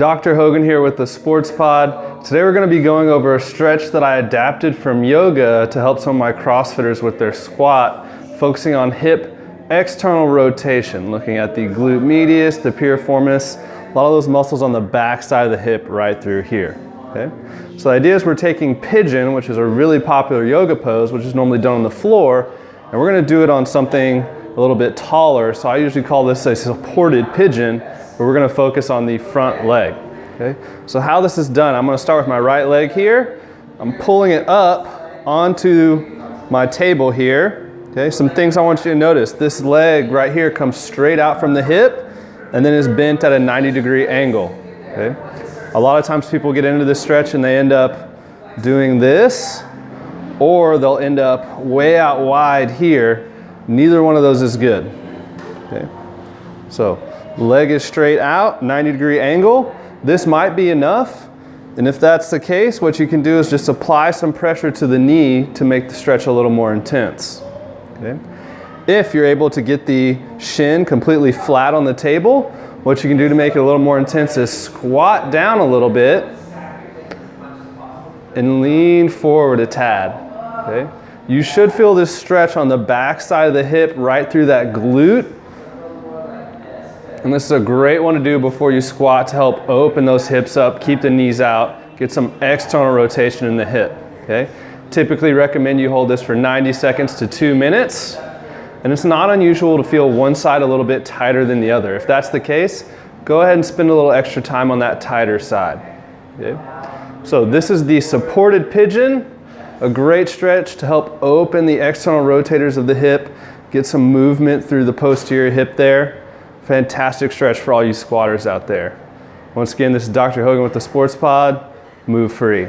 Dr. Hogan here with the Sports Pod. Today we're going to be going over a stretch that I adapted from yoga to help some of my CrossFitters with their squat, focusing on hip external rotation, looking at the glute medius, the piriformis, a lot of those muscles on the back side of the hip right through here. Okay? So the idea is we're taking Pigeon, which is a really popular yoga pose, which is normally done on the floor, and we're going to do it on something a little bit taller. So I usually call this a supported pigeon, but we're going to focus on the front leg. Okay? So how this is done, I'm going to start with my right leg here. I'm pulling it up onto my table here. Okay? Some things I want you to notice. This leg right here comes straight out from the hip and then is bent at a 90-degree angle. Okay? A lot of times people get into this stretch and they end up doing this, or they'll end up way out wide here. Neither one of those is good. Okay? So leg is straight out, 90-degree angle. This might be enough, and if that's the case, what you can do is just apply some pressure to the knee to make the stretch a little more intense. Okay? If you're able to get the shin completely flat on the table, what you can do to make it a little more intense is squat down a little bit and lean forward a tad. Okay? You should feel this stretch on the back side of the hip right through that glute. And this is a great one to do before you squat to help open those hips up, keep the knees out, get some external rotation in the hip. Okay? Typically recommend you hold this for 90 seconds to 2 minutes. And it's not unusual to feel one side a little bit tighter than the other. If that's the case, go ahead and spend a little extra time on that tighter side. Okay? So this is the supported pigeon, a great stretch to help open the external rotators of the hip, get some movement through the posterior hip there. Fantastic stretch for all you squatters out there. Once again, this is Dr. Hogan with the Sports Pod. Move free.